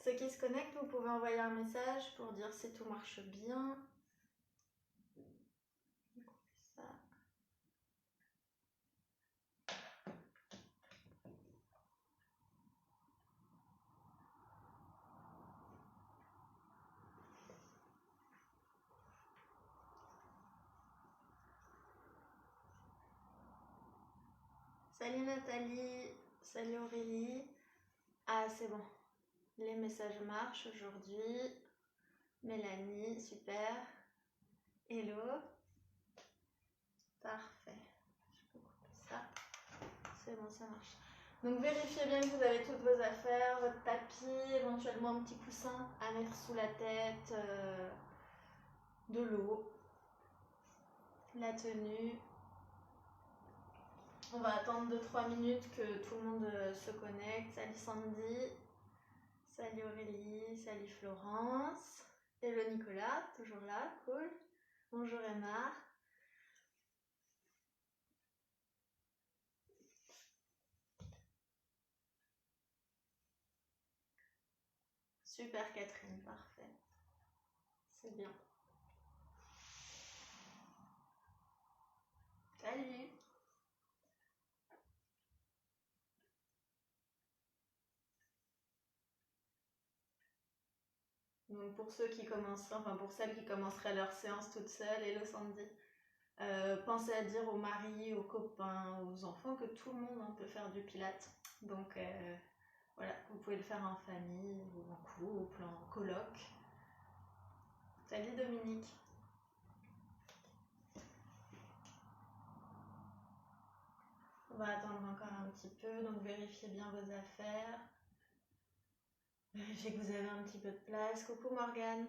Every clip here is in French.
Ceux qui se connectent, vous pouvez envoyer un message pour dire si tout marche bien. Ça. Salut Nathalie, salut Aurélie. Ah, c'est bon. Les messages marchent aujourd'hui. Mélanie, super. Hello. Parfait. Je peux couper ça. C'est bon, ça marche. Donc vérifiez bien que vous avez toutes vos affaires, votre tapis, éventuellement un petit coussin à mettre sous la tête, de l'eau, la tenue. On va attendre 2-3 minutes que tout le monde se connecte. Salut Sandy, salut Aurélie, salut Florence. Hello Nicolas, toujours là, cool. Bonjour Emma. Super Catherine, parfait. C'est bien. Salut. Donc pour ceux qui commenceraient, enfin pour celles qui commenceraient leur séance toutes seules, hello Sandy. Pensez à dire aux maris, aux copains, aux enfants que tout le monde peut faire du pilates. Donc voilà, vous pouvez le faire en famille, ou en couple, en coloc. Salut Dominique. On va attendre encore un petit peu, donc vérifiez bien vos affaires. Vérifiez que vous avez un petit peu de place. Coucou Morgane.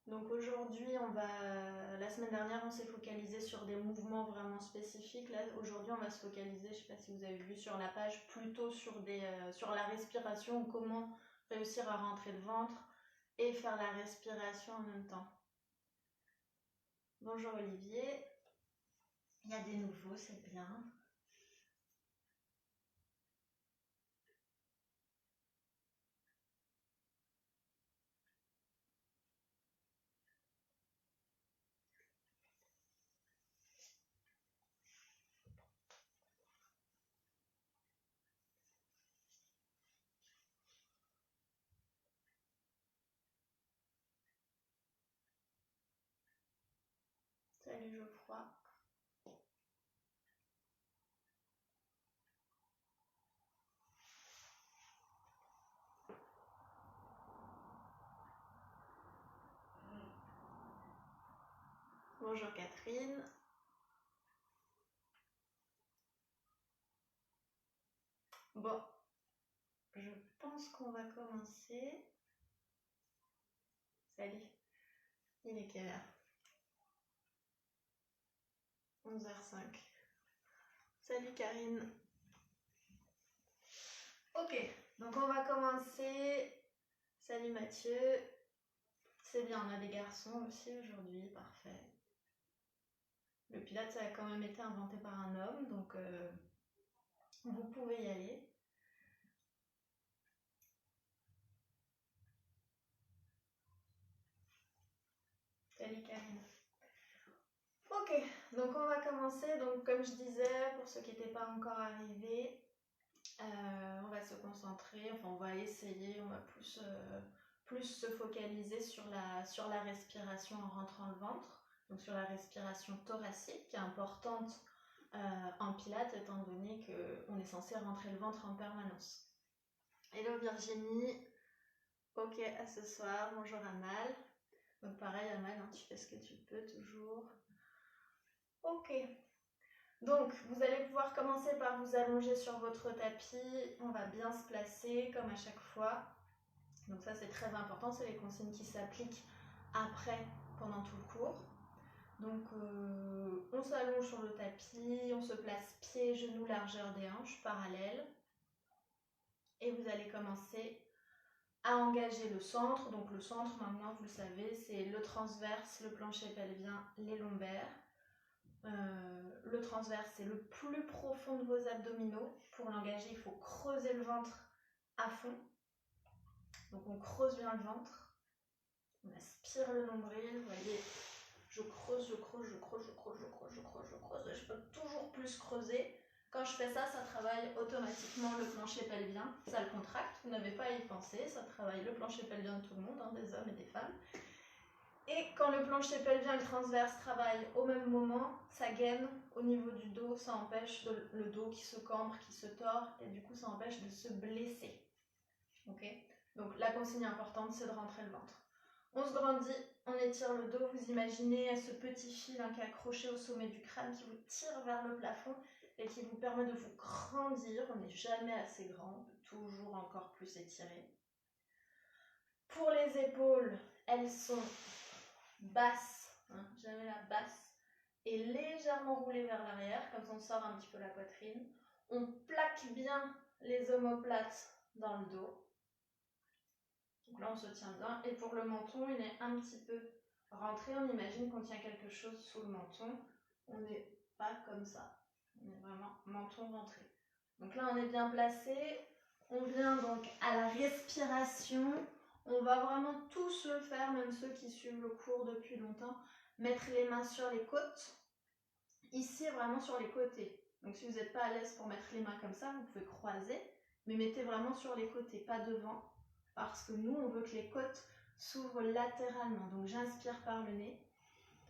Donc aujourd'hui, la semaine dernière, on s'est focalisé sur des mouvements vraiment spécifiques. Là, aujourd'hui, on va se focaliser, je ne sais pas si vous avez vu sur la page, plutôt sur la respiration, comment réussir à rentrer le ventre et faire la respiration en même temps. Bonjour Olivier. Il y a des nouveaux, c'est bien. Salut Geoffroy. Bonjour Catherine. Bon, je pense qu'on va commencer. Salut. Il est quelle heure? 11h05. Salut Karine. Ok, donc on va commencer. Salut Mathieu. C'est bien, on a des garçons aussi aujourd'hui, parfait. Le pilates, ça a quand même été inventé par un homme, donc vous pouvez y aller. Salut Karine. Ok, donc on va commencer. Donc comme je disais, pour ceux qui n'étaient pas encore arrivés, on va se concentrer, enfin on va essayer, on va plus se focaliser sur la respiration en rentrant le ventre, donc sur la respiration thoracique qui est importante en pilates étant donné qu'on est censé rentrer le ventre en permanence. Hello Virginie, ok à ce soir, bonjour Amal. Donc pareil Amal, tu fais ce que tu peux toujours. Ok. Donc, vous allez pouvoir commencer par vous allonger sur votre tapis. On va bien se placer comme à chaque fois. Donc ça, c'est très important. C'est les consignes qui s'appliquent après, pendant tout le cours. Donc, on s'allonge sur le tapis. On se place pieds, genoux, largeur des hanches, parallèles. Et vous allez commencer à engager le centre. Donc le centre, maintenant vous le savez, c'est le transverse, le plancher pelvien, les lombaires. Le transverse, c'est le plus profond de vos abdominaux. Pour l'engager, il faut creuser le ventre à fond. Donc on creuse bien le ventre. On aspire le nombril. Vous voyez, je creuse, je creuse, je creuse, je creuse, je creuse, je creuse, je creuse. Et je peux toujours plus creuser. Quand je fais ça, ça travaille automatiquement le plancher pelvien. Ça le contracte. Vous n'avez pas à y penser. Ça travaille le plancher pelvien de tout le monde, hein, des hommes et des femmes. Et quand le plancher pelvien et le transverse travaillent au même moment, ça gaine au niveau du dos, ça empêche le dos qui se cambre, qui se tord, et du coup ça empêche de se blesser. Ok ? Donc la consigne importante, c'est de rentrer le ventre. On se grandit, on étire le dos, vous imaginez ce petit fil qui est accroché au sommet du crâne qui vous tire vers le plafond et qui vous permet de vous grandir. On n'est jamais assez grand, on peut toujours encore plus étirer. Pour les épaules, elles sont basse, hein, jamais la basse, et légèrement roulée vers l'arrière, comme ça on sort un petit peu la poitrine. On plaque bien les omoplates dans le dos. Donc là on se tient bien. Et pour le menton, il est un petit peu rentré. On imagine qu'on tient quelque chose sous le menton. On n'est pas comme ça. On est vraiment menton rentré. Donc là on est bien placé. On vient donc à la respiration. On va vraiment tous le faire, même ceux qui suivent le cours depuis longtemps. Mettre les mains sur les côtes. Ici, vraiment sur les côtés. Donc si vous n'êtes pas à l'aise pour mettre les mains comme ça, vous pouvez croiser. Mais mettez vraiment sur les côtés, pas devant. Parce que nous, on veut que les côtes s'ouvrent latéralement. Donc j'inspire par le nez.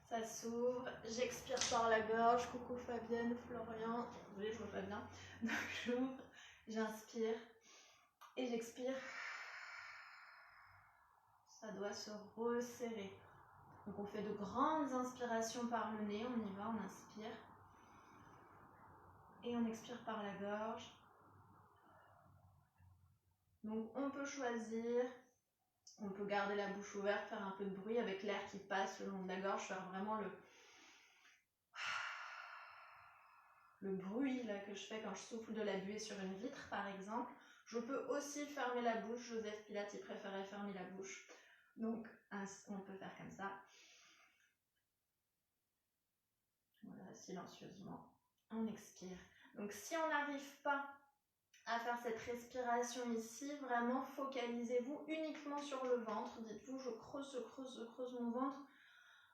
Ça s'ouvre. J'expire par la gorge. Coucou Fabienne, Florian. Désolée, je vois pas bien. Donc j'ouvre, j'inspire. Et j'expire. Ça doit se resserrer. Donc on fait de grandes inspirations par le nez, on y va, on inspire. Et on expire par la gorge. Donc on peut choisir, on peut garder la bouche ouverte, faire un peu de bruit avec l'air qui passe le long de la gorge, faire vraiment le bruit là, que je fais quand je souffle de la buée sur une vitre par exemple. Je peux aussi fermer la bouche, Joseph Pilate il préférait fermer la bouche. Donc on peut faire comme ça. Voilà, silencieusement, on expire. Donc si on n'arrive pas à faire cette respiration ici, vraiment focalisez-vous uniquement sur le ventre. Dites-vous, je creuse mon ventre.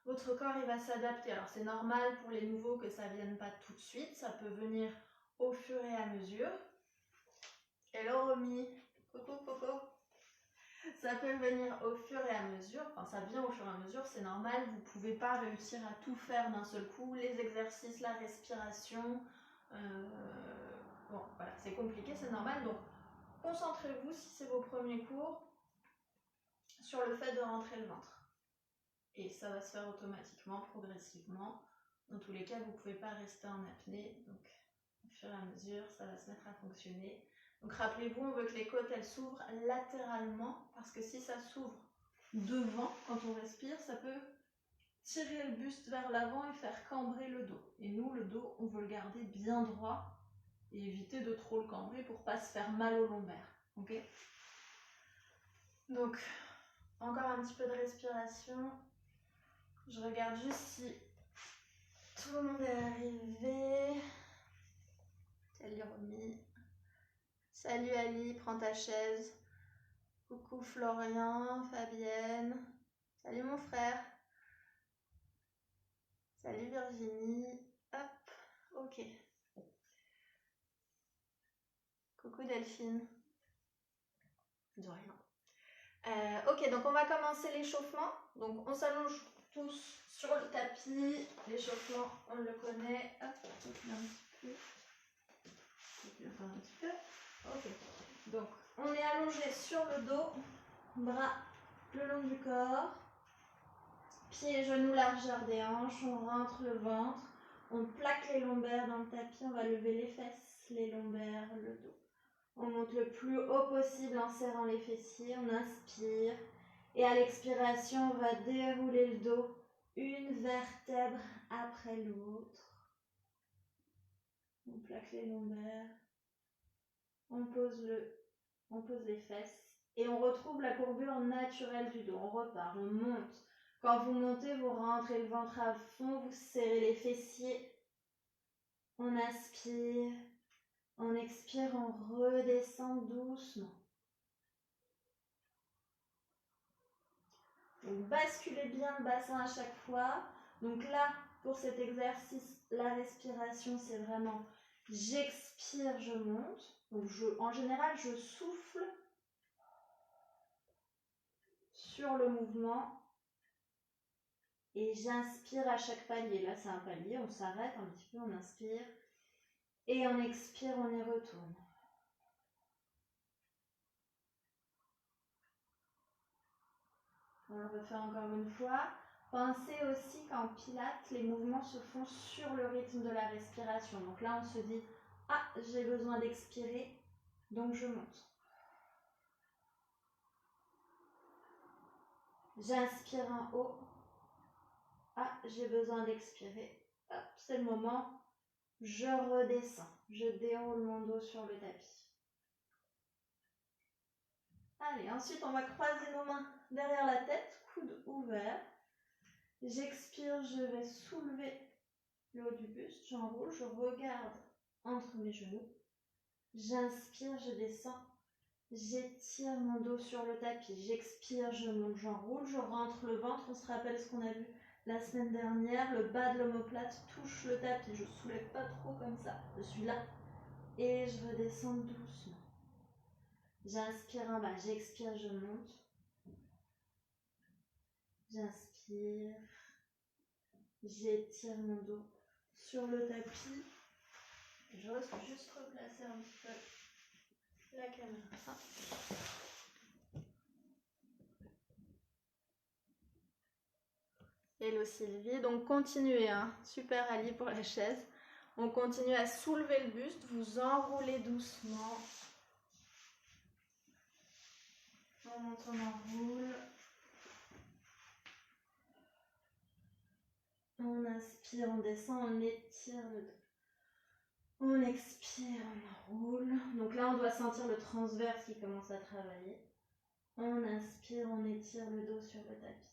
Votre corps, il va s'adapter. Alors c'est normal pour les nouveaux que ça ne vienne pas tout de suite. Ça peut venir au fur et à mesure. Hello Romy, coucou coco. Ça peut venir au fur et à mesure, enfin ça vient au fur et à mesure, c'est normal, vous ne pouvez pas réussir à tout faire d'un seul coup, les exercices, la respiration, bon voilà, c'est compliqué, c'est normal, donc concentrez-vous si c'est vos premiers cours sur le fait de rentrer le ventre. Et ça va se faire automatiquement, progressivement, dans tous les cas vous ne pouvez pas rester en apnée, donc au fur et à mesure ça va se mettre à fonctionner. Donc rappelez-vous, on veut que les côtes elles s'ouvrent latéralement parce que si ça s'ouvre devant quand on respire, ça peut tirer le buste vers l'avant et faire cambrer le dos. Et nous, le dos, on veut le garder bien droit et éviter de trop le cambrer pour pas se faire mal au lombaire. Ok ? Donc, encore un petit peu de respiration. Je regarde juste si tout le monde est arrivé. Salut Romy. Salut Ali, prends ta chaise. Coucou Florian, Fabienne. Salut mon frère. Salut Virginie. Hop, ok. Coucou Delphine. De rien. Ok, donc on va commencer l'échauffement. Donc on s'allonge tous sur le tapis. L'échauffement, on le connaît. Hop, un petit peu. Un petit peu. Ok. Donc on est allongé sur le dos, bras le long du corps, pieds et genoux largeur des hanches, on rentre le ventre, on plaque les lombaires dans le tapis, on va lever les fesses, les lombaires, le dos. On monte le plus haut possible en serrant les fessiers, on inspire et à l'expiration on va dérouler le dos une vertèbre après l'autre. On plaque les lombaires, on pose les fesses Et on retrouve la courbure naturelle du dos. On repart, on monte. Quand vous montez, vous rentrez le ventre à fond, vous serrez les fessiers. On inspire, on expire, on redescend doucement. Donc basculez bien le bassin à chaque fois. Donc là, pour cet exercice, la respiration, c'est vraiment j'expire, je monte. Donc en général, je souffle sur le mouvement et j'inspire à chaque palier. Là, c'est un palier, on s'arrête un petit peu, on inspire et on expire, on y retourne. On le refait encore une fois. Pensez aussi qu'en pilates, les mouvements se font sur le rythme de la respiration. Donc là, on se dit « Ah, j'ai besoin d'expirer, donc je monte. » J'inspire en haut. « Ah, j'ai besoin d'expirer. » Hop, c'est le moment. Je redescends. Je déroule mon dos sur le tapis. Allez, ensuite, on va croiser nos mains derrière la tête, coude ouvert. J'expire, je vais soulever le haut du buste, j'enroule, je regarde entre mes genoux. J'inspire, je descends. J'étire mon dos sur le tapis. J'expire, je monte, j'enroule, je rentre le ventre. On se rappelle ce qu'on a vu la semaine dernière. Le bas de l'omoplate touche le tapis. Je ne soulève pas trop comme ça. Je suis là. Et je redescends doucement. J'inspire en bas, j'expire, je monte. J'inspire. J'étire mon dos sur le tapis. Je vais juste replacer un petit peu la caméra. Hello Sylvie, donc continuez, hein. Super Ali pour la chaise. On continue à soulever le buste, vous enroulez doucement. On monte, on enroule. On inspire, on descend, on étire le dos. On expire, on enroule. Donc là, on doit sentir le transverse qui commence à travailler. On inspire, on étire le dos sur le tapis.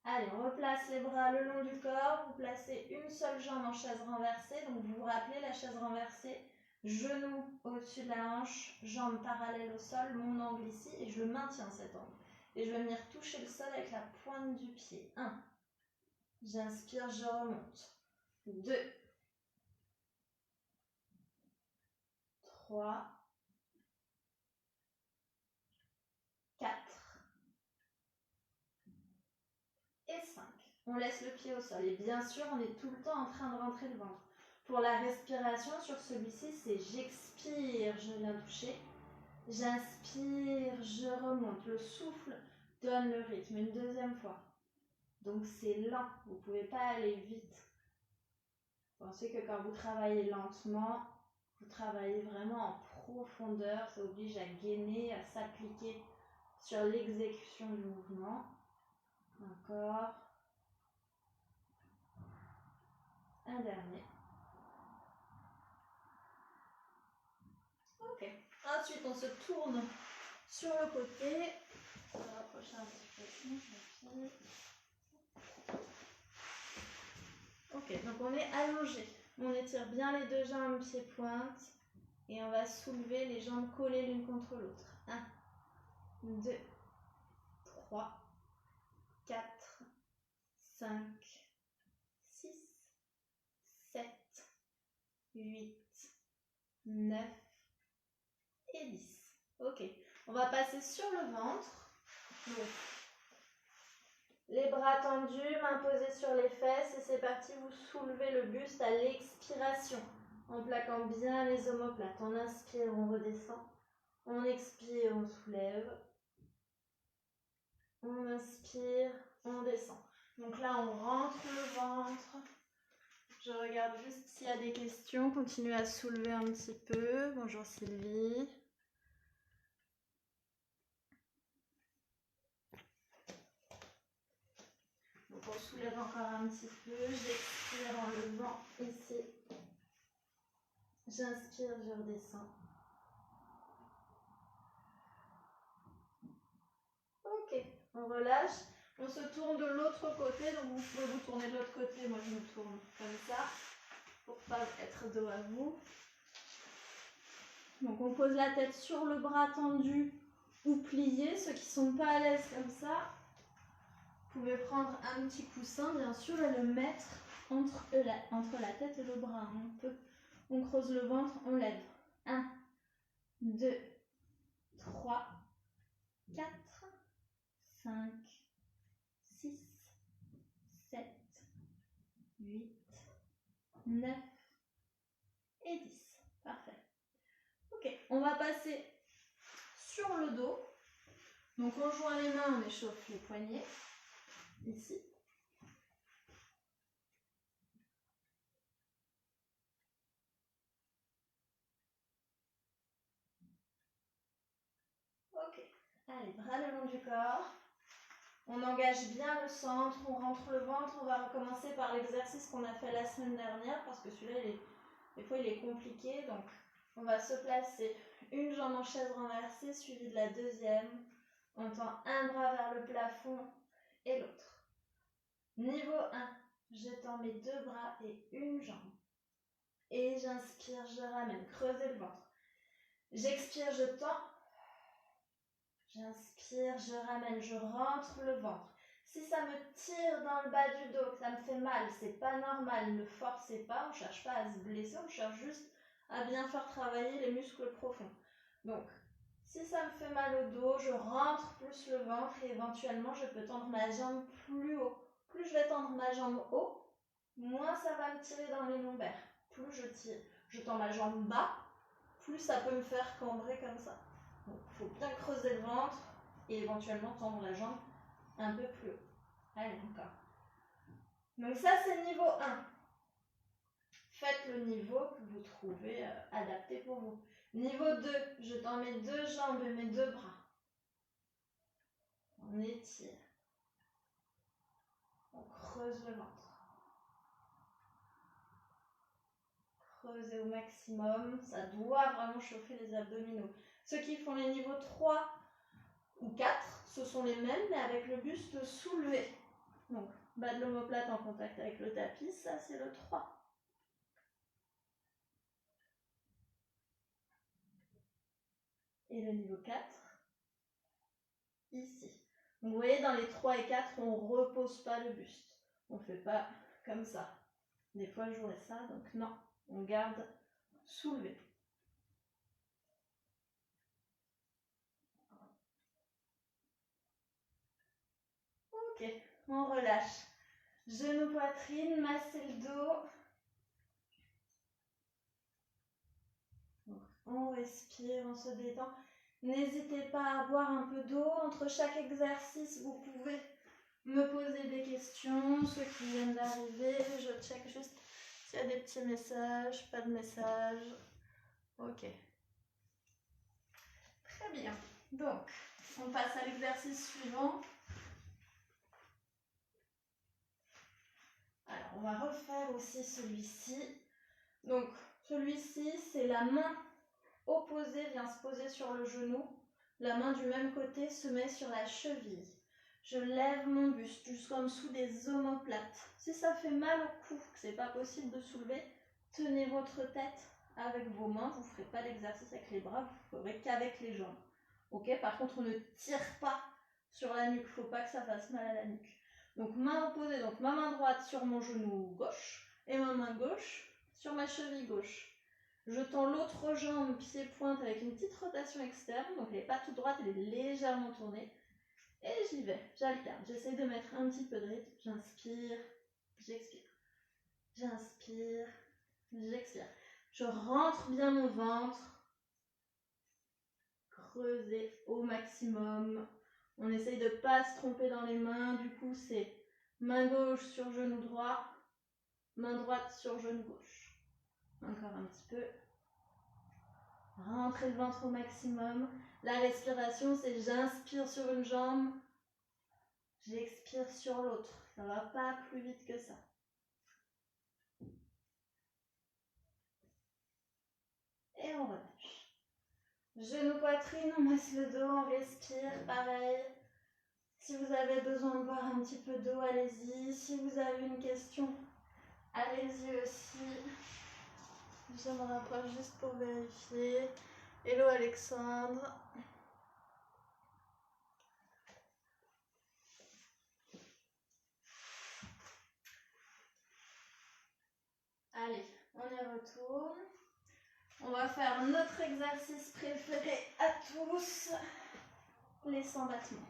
Allez, on replace les bras le long du corps. Vous placez une seule jambe en chaise renversée. Donc vous vous rappelez la chaise renversée. Genou au-dessus de la hanche, jambes parallèles au sol, mon angle ici. Et je le maintiens cet angle. Et je vais venir toucher le sol avec la pointe du pied. 1. J'inspire, je remonte. 2. 3. 4. Et 5. On laisse le pied au sol. Et bien sûr, on est tout le temps en train de rentrer le ventre. Pour la respiration, sur celui-ci, c'est j'expire, je viens toucher. J'inspire, je remonte. Le souffle donne le rythme. Une deuxième fois. Donc c'est lent. Vous ne pouvez pas aller vite. Pensez que quand vous travaillez lentement, vous travaillez vraiment en profondeur. Ça oblige à gainer, à s'appliquer sur l'exécution du mouvement. Encore. Un dernier. Ok. Ensuite, on se tourne sur le côté. On va rapprocher un petit peu. Ok, donc on est allongé. On étire bien les deux jambes pieds-pointe. Et on va soulever les jambes collées l'une contre l'autre. 1, 2, 3, 4, 5, 6, 7, 8, 9 et 10. Ok, on va passer sur le ventre. Donc, les bras tendus, mains posées sur les fesses et c'est parti, vous soulevez le buste à l'expiration en plaquant bien les omoplates. On inspire, on redescend. On expire, on soulève. On inspire, on descend. Donc là, on rentre le ventre. Je regarde juste s'il y a des questions. Continuez à soulever un petit peu. Bonjour Sylvie. Donc on soulève encore un petit peu. J'expire en levant ici. J'inspire, je redescends. on relâche. On se tourne de l'autre côté, donc vous pouvez vous tourner de l'autre côté. Moi, je me tourne comme ça pour pas être dos à vous. Donc, on pose la tête sur le bras tendu ou plié. Ceux qui ne sont pas à l'aise comme ça, vous pouvez prendre un petit coussin, bien sûr, et le mettre entre la tête et le bras. On creuse le ventre, on lève. 1, 2, 3, 4, 5, 6, 7, 8, 9 et 10. Parfait. Ok, on va passer sur le dos. Donc on joint les mains, on échauffe les poignets. Ici. Ok, allez, bras le long du corps. On engage bien le centre, on rentre le ventre. On va recommencer par l'exercice qu'on a fait la semaine dernière parce que celui-là, des fois, il est compliqué. Donc, on va se placer une jambe en chaise renversée suivie de la deuxième. On tend un bras vers le plafond et l'autre. Niveau 1, j'étends mes deux bras et une jambe. Et j'inspire, je ramène, creusez le ventre. J'expire, je tends. J'inspire, je ramène, je rentre le ventre. Si ça me tire dans le bas du dos, que ça me fait mal, c'est pas normal, ne forcez pas, on ne cherche pas à se blesser, on cherche juste à bien faire travailler les muscles profonds. Donc, si ça me fait mal au dos, je rentre plus le ventre et éventuellement je peux tendre ma jambe plus haut. Plus je vais tendre ma jambe haut, moins ça va me tirer dans les lombaires. Plus je tends ma jambe bas, plus ça peut me faire cambrer comme ça. Donc, il faut bien creuser le ventre et éventuellement tendre la jambe un peu plus haut. Allez, encore. Donc ça, c'est niveau 1. Faites le niveau que vous trouvez adapté pour vous. Niveau 2, je tends mes deux jambes et mes deux bras. On étire. On creuse le ventre. Creusez au maximum. Ça doit vraiment chauffer les abdominaux. Ceux qui font les niveaux 3 ou 4, ce sont les mêmes, mais avec le buste soulevé. Donc, bas de l'omoplate en contact avec le tapis, ça c'est le 3. Et le niveau 4, ici. Donc vous voyez, dans les 3 et 4, on ne repose pas le buste. On ne fait pas comme ça. Des fois, j'aurais ça, donc non. On garde soulevé. Ok, on relâche. Genou, poitrine, masser le dos. Donc, on respire, on se détend. N'hésitez pas à boire un peu d'eau. Entre chaque exercice, vous pouvez me poser des questions. Ceux qui viennent d'arriver, je check juste s'il y a des petits messages, pas de messages. Ok. Très bien. Donc, on passe à l'exercice suivant. Alors, on va refaire aussi celui-ci. Donc, celui-ci, c'est la main opposée vient se poser sur le genou. La main du même côté se met sur la cheville. Je lève mon buste jusqu'en dessous des omoplates. Si ça fait mal au cou, que c'est pas possible de soulever, tenez votre tête avec vos mains. Vous ne ferez pas l'exercice avec les bras, vous ne ferez qu'avec les jambes. Ok, par contre, on ne tire pas sur la nuque. Il ne faut pas que ça fasse mal à la nuque. Donc, main opposée, donc ma main droite sur mon genou gauche et ma main gauche sur ma cheville gauche. Je tends l'autre jambe pied-pointe avec une petite rotation externe. Donc, elle n'est pas toute droite, elle est légèrement tournée. Et j'y vais, j'alterne. J'essaie de mettre un petit peu de rythme. J'inspire, j'expire. J'inspire, j'expire. Je rentre bien mon ventre. Creusez au maximum. On essaye de ne pas se tromper dans les mains. Du coup, c'est main gauche sur genou droit, main droite sur genou gauche. Encore un petit peu. Rentrez le ventre au maximum. La respiration, c'est j'inspire sur une jambe, j'expire sur l'autre. Ça ne va pas plus vite que ça. Et on relâche. Genou, poitrine, on masse le dos, on respire, pareil. Si vous avez besoin de boire un petit peu d'eau, allez-y. Si vous avez une question, allez-y aussi. Je me rapproche juste pour vérifier. Hello Alexandre. Allez, on y retourne. On va faire notre exercice préféré à tous, les 100 battements.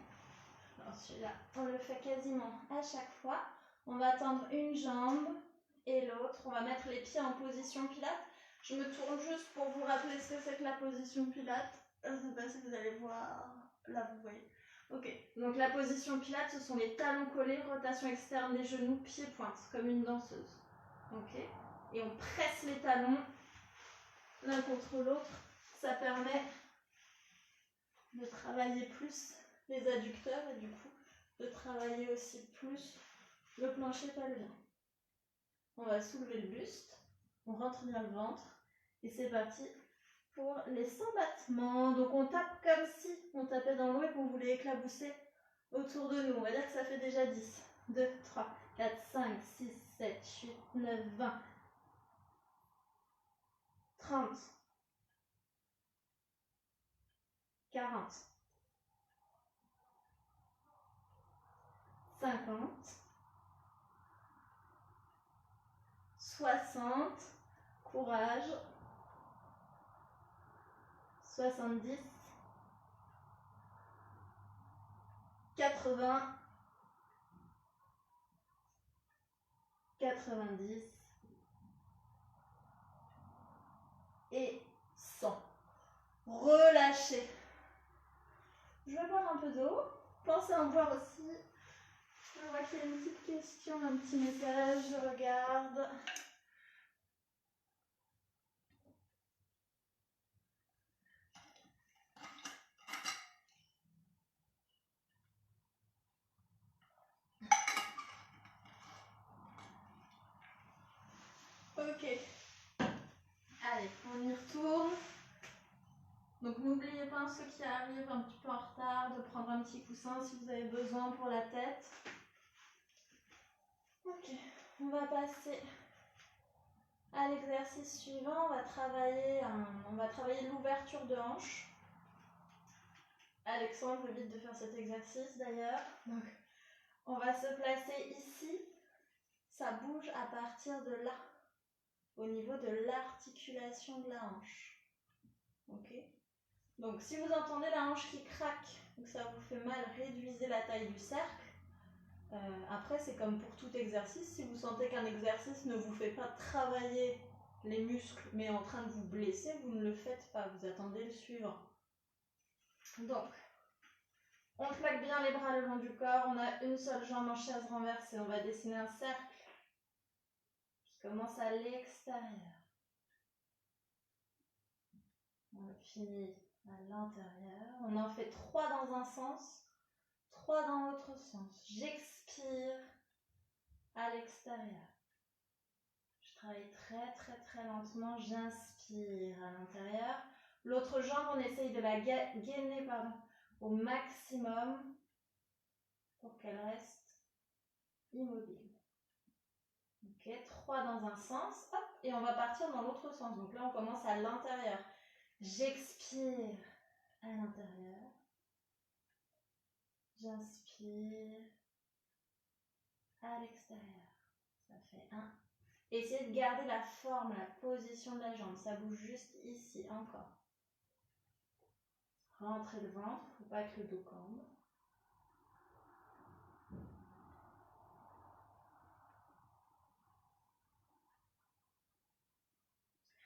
Alors celui-là, on le fait quasiment à chaque fois. On va tendre une jambe et l'autre. On va mettre les pieds en position pilates. Je me tourne juste pour vous rappeler ce que c'est que la position pilates. Je ne sais pas si vous allez voir. Là, vous voyez. Ok, donc la position pilates, ce sont les talons collés, rotation externe des genoux, pieds pointe, comme une danseuse. Ok, et on presse les talons l'un contre l'autre. Ça permet de travailler plus les adducteurs et du coup de travailler aussi plus le plancher pelvien. On va soulever le buste, on rentre bien le ventre et c'est parti pour les 100 battements. Donc on tape comme si on tapait dans l'eau et qu'on voulait éclabousser autour de nous. On va dire que ça fait déjà 10, 2, 3, 4, 5, 6, 7, 8, 9, 20, 30, 40, 50, 60, courage, 70, 80, 90 et 100. Relâchez. Je vais boire un peu d'eau. Pensez à en boire aussi. Je vois qu'il y a une petite question, un petit message. Je regarde. Ok. Allez, on y retourne. Donc n'oubliez pas, ceux qui arrivent un petit peu en retard, de prendre un petit coussin si vous avez besoin pour la tête. Ok, on va passer à l'exercice suivant. On va travailler l'ouverture de hanche. Alexandre évite de faire cet exercice d'ailleurs. Donc on va se placer ici. Ça bouge à partir de là, au niveau de l'articulation de la hanche. Ok. Donc si vous entendez la hanche qui craque ou que ça vous fait mal, réduisez la taille du cercle. Après, c'est comme pour tout exercice. Si vous sentez qu'un exercice ne vous fait pas travailler les muscles, mais est en train de vous blesser, vous ne le faites pas. Vous attendez le suivant. Donc, on plaque bien les bras le long du corps. On a une seule jambe en chaise renversée. On va dessiner un cercle qui commence à l'extérieur. On finit à l'intérieur. On en fait 3 dans un sens, 3 dans l'autre sens. J'expire à l'extérieur. Je travaille très lentement. J'inspire à l'intérieur. L'autre jambe, on essaye de la gainer au maximum pour qu'elle reste immobile. Ok, 3 dans un sens. Hop, et on va partir dans l'autre sens. Donc là, on commence à l'intérieur. J'expire à l'intérieur. J'inspire à l'extérieur. Ça fait 1. Essayez de garder la forme, la position de la jambe. Ça bouge juste ici, encore. Rentrez le ventre, il ne faut pas que le dos cambe.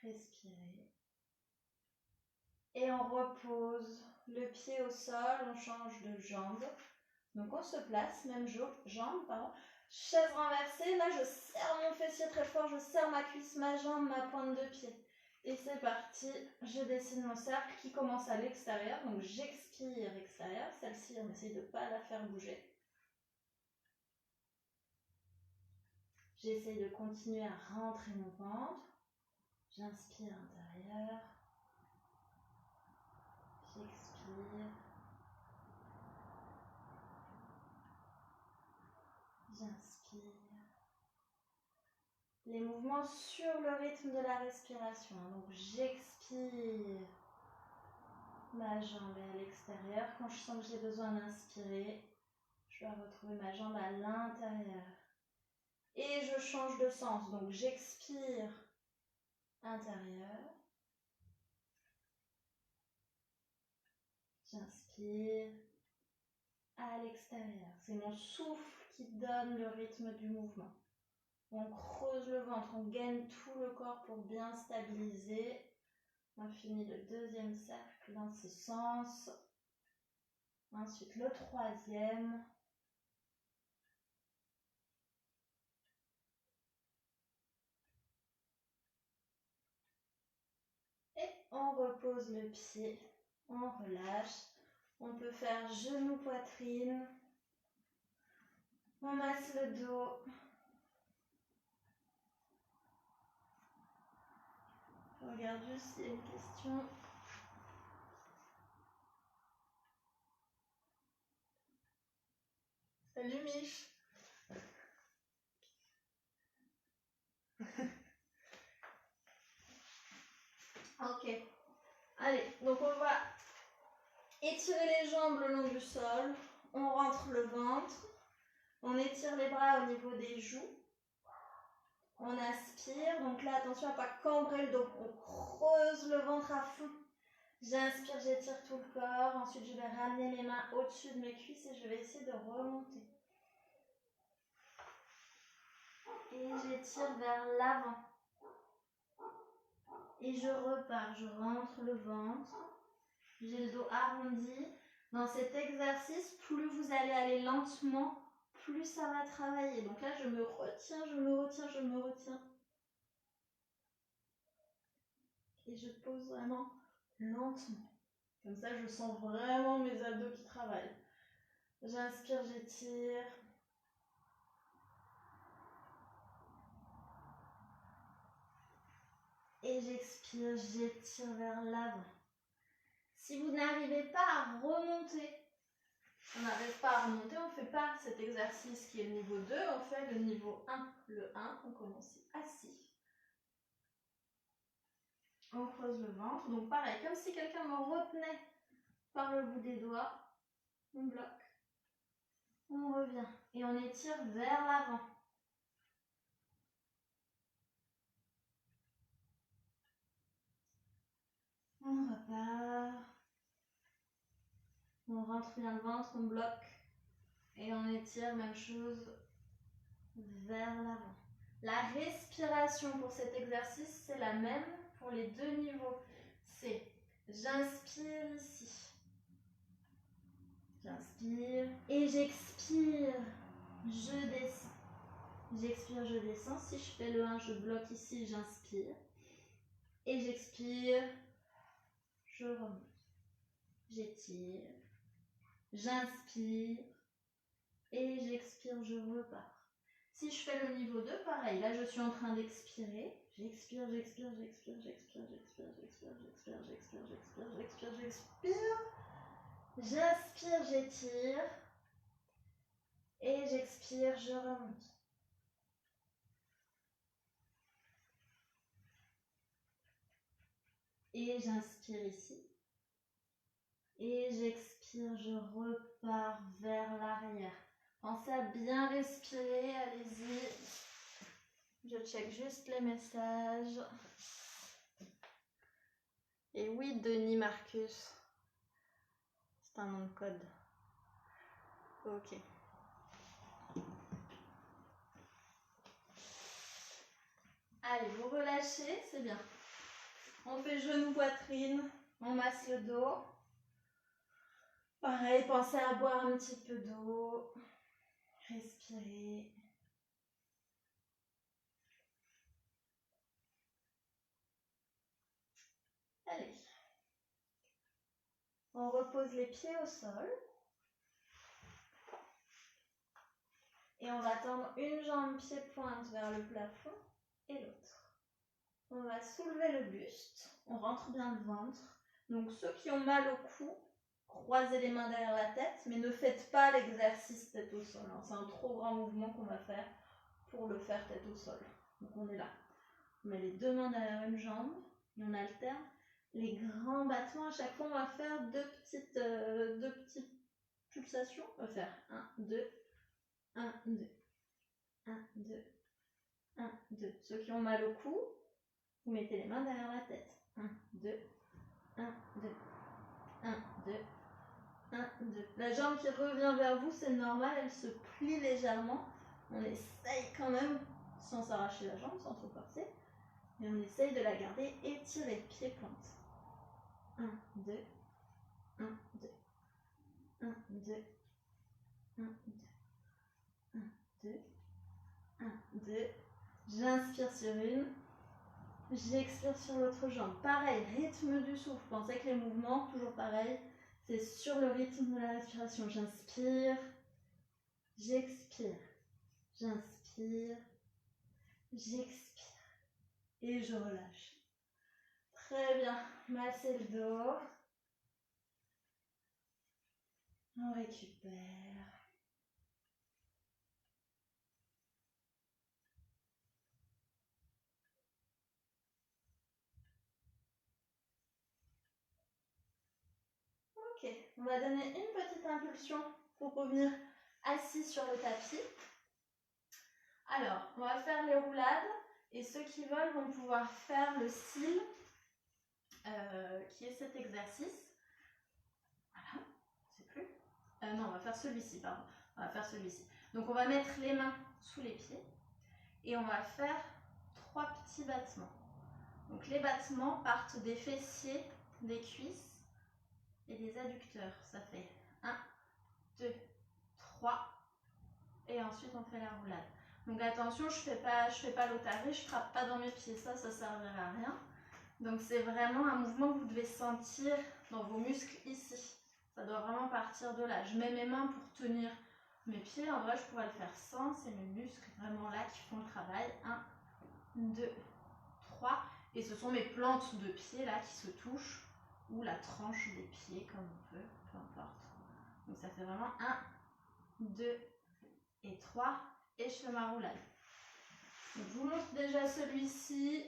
Respirez. Et on repose le pied au sol, on change de jambe. Donc on se place, même jambe, pardon. Chaise renversée, là je serre mon fessier très fort, je serre ma cuisse, ma jambe, ma pointe de pied. Et c'est parti, je dessine mon cercle qui commence à l'extérieur, donc j'expire extérieur. Celle-ci, on essaye de ne pas la faire bouger. J'essaye de continuer à rentrer mon ventre. J'inspire intérieur. J'expire. J'inspire. Les mouvements sur le rythme de la respiration. Donc j'expire. Ma jambe est à l'extérieur. Quand je sens que j'ai besoin d'inspirer, je dois retrouver ma jambe à l'intérieur. Et je change de sens. Donc j'expire intérieur. J'inspire à l'extérieur. C'est mon souffle qui donne le rythme du mouvement. On creuse le ventre, on gaine tout le corps pour bien stabiliser. On finit le deuxième cercle dans ce sens. Ensuite le troisième. Et on repose le pied, on relâche. On peut faire genou, poitrine. On masse le dos. Je regarde juste s'il y a une question. Salut Mich. Ok. Allez, donc on va étirer les jambes le long du sol. On rentre le ventre. On étire les bras au niveau des joues. On aspire. Donc là, attention à ne pas cambrer le dos. On creuse le ventre à fond. J'inspire, j'étire tout le corps. Ensuite, je vais ramener mes mains au-dessus de mes cuisses et je vais essayer de remonter. Et j'étire vers l'avant. Et je repars. Je rentre le ventre. J'ai le dos arrondi. Dans cet exercice, plus vous allez aller lentement, plus ça va travailler. Donc là, je me retiens, je me retiens, je me retiens. Et je pose vraiment lentement. Comme ça, je sens vraiment mes abdos qui travaillent. J'inspire, j'étire. Et j'expire, j'étire vers l'avant. Si vous n'arrivez pas à remonter, on n'arrive pas à remonter, on ne fait pas cet exercice qui est le niveau 2, on fait le niveau 1. Le 1, on commence assis. On creuse le ventre, donc pareil, comme si quelqu'un me retenait par le bout des doigts, on bloque, on revient et on étire vers l'avant. On repart, on rentre bien le ventre, on bloque et on étire, même chose, vers l'avant. La respiration pour cet exercice, c'est la même pour les deux niveaux. C'est j'inspire ici. J'inspire et j'expire, je descends. J'expire, je descends. Si je fais le 1, je bloque ici, j'inspire. Et j'expire, je remonte. J'étire, j'inspire et j'expire, je repars. Si je fais le niveau 2, pareil, là je suis en train d'expirer. J'expire, j'expire, j'expire, j'expire, j'expire, j'expire, j'expire, j'expire, j'expire, j'expire, j'expire. J'inspire, j'étire. Et j'expire, je remonte. Et j'inspire ici. Et j'expire, je repars vers l'arrière. Pensez à bien respirer, allez-y. Je check juste les messages. Et oui, Denis Marcus. C'est un nom de code. Ok. Allez, vous relâchez, c'est bien. On fait genou, poitrine, on masse le dos. Pareil, pensez à boire un petit peu d'eau. Respirez. Allez. On repose les pieds au sol. Et on va tendre une jambe pied-pointe vers le plafond et l'autre. On va soulever le buste. On rentre bien le ventre. Donc ceux qui ont mal au cou, croisez les mains derrière la tête, mais ne faites pas l'exercice tête au sol. Hein. C'est un trop grand mouvement qu'on va faire pour le faire tête au sol. Donc on est là. On met les deux mains derrière une jambe et on alterne les grands battements. À chaque fois, on va faire deux petites pulsations. On va faire 1, 2, 1, 2, 1, 2, 1, 2. Ceux qui ont mal au cou, vous mettez les mains derrière la tête. 1, 2, 1, 2, 1, 2, 1, 2. La jambe qui revient vers vous, c'est normal, elle se plie légèrement. On essaye quand même, sans s'arracher la jambe, sans trop forcer. Et on essaye de la garder étirée, pied-pointe. 1, 2, 1, 2, 1, 2, 1, 2, 1, 2, 1, 2. J'inspire sur une, j'expire sur l'autre jambe. Pareil, rythme du souffle. Pensez que les mouvements, toujours pareil, c'est sur le rythme de la respiration. J'inspire, j'expire, j'inspire, j'expire et je relâche. Très bien, massez le dos. On récupère. Ok, on va donner une petite impulsion pour revenir assis sur le tapis. Alors, on va faire les roulades et ceux qui veulent vont pouvoir faire le cil, qui est cet exercice. Voilà, je sais plus. Non, on va faire celui-ci, pardon. On va faire celui-ci. Donc, on va mettre les mains sous les pieds et on va faire 3 petits battements. Donc, les battements partent des fessiers, des cuisses et des adducteurs. Ça fait 1, 2, 3 et ensuite on fait la roulade. Donc attention, je fais pas l'otarie, je frappe pas dans mes pieds, ça servira à rien. Donc c'est vraiment un mouvement que vous devez sentir dans vos muscles ici. Ça doit vraiment partir de là. Je mets mes mains pour tenir mes pieds. En vrai, je pourrais le faire sans. C'est mes muscles vraiment là qui font le travail. 1, 2, 3. Et ce sont mes plantes de pieds là qui se touchent. Ou la tranche des pieds, comme on veut, peu importe. Donc ça fait vraiment 1, 2 et 3. Et je fais ma roulade. Donc, je vous montre déjà celui-ci.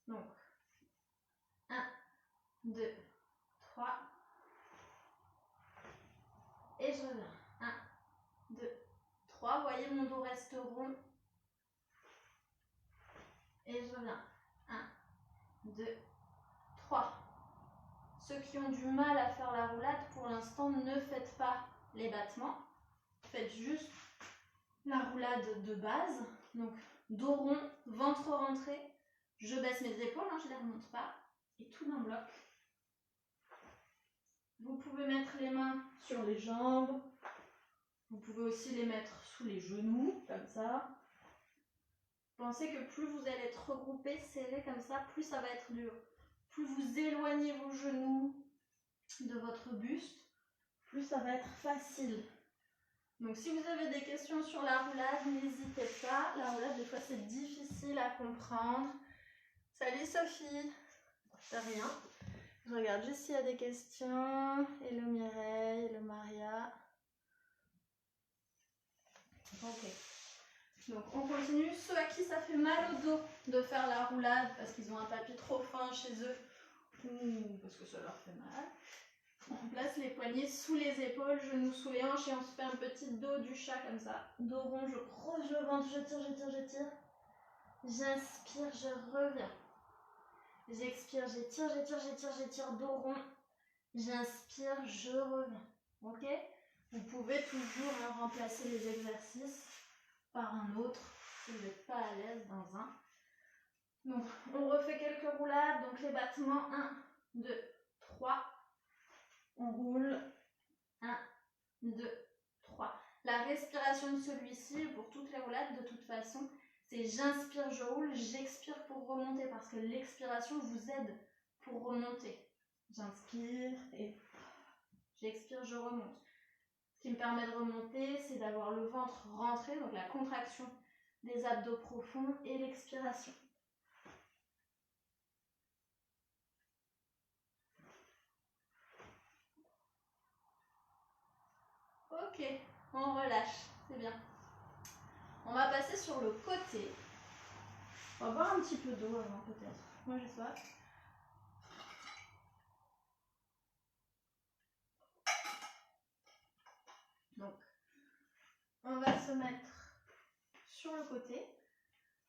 Donc, 1, 2, 3. Et je reviens. 1, 2, 3. Vous voyez, mon dos reste rond. Et je reviens. 1, 2, 3. Ceux qui ont du mal à faire la roulade, pour l'instant, ne faites pas les battements. Faites juste la roulade de base. Donc, dos rond, ventre rentré. Je baisse mes épaules, hein, je ne les remonte pas. Et tout d'un bloc. Vous pouvez mettre les mains sur les jambes. Vous pouvez aussi les mettre sous les genoux, comme ça. Pensez que plus vous allez être regroupés, serrés comme ça, plus ça va être dur. Plus vous éloignez vos genoux de votre buste, plus ça va être facile. Donc si vous avez des questions sur la roulade, n'hésitez pas. La roulade, des fois, c'est difficile à comprendre. Salut Sophie. De rien. Je regarde juste s'il y a des questions. Hello Mireille, hello Maria. Ok. Donc on continue. Ceux à qui ça fait mal au dos de faire la roulade parce qu'ils ont un tapis trop fin chez eux ou parce que ça leur fait mal. On place les poignets sous les épaules, genoux sous les hanches et on se fait un petit dos du chat comme ça. Dos rond, je creuse le ventre, je tire, je tire, je tire. J'inspire, je reviens. J'expire, j'étire, j'étire, j'étire, j'étire, dos rond. J'inspire, je reviens. Ok? Vous pouvez toujours remplacer les exercices par un autre si vous n'êtes pas à l'aise dans un. Donc, on refait quelques roulades. Donc, les battements 1, 2, 3. On roule. 1, 2, 3. La respiration de celui-ci, pour toutes les roulades, de toute façon, c'est j'inspire, je roule, j'expire pour remonter parce que l'expiration vous aide pour remonter. J'inspire et j'expire, je remonte. Ce qui me permet de remonter, c'est d'avoir le ventre rentré, donc la contraction des abdos profonds et l'expiration. Ok, on relâche, c'est bien. On va passer sur le côté. On va boire un petit peu d'eau avant peut-être. Moi j'ai soif. Donc, on va se mettre sur le côté,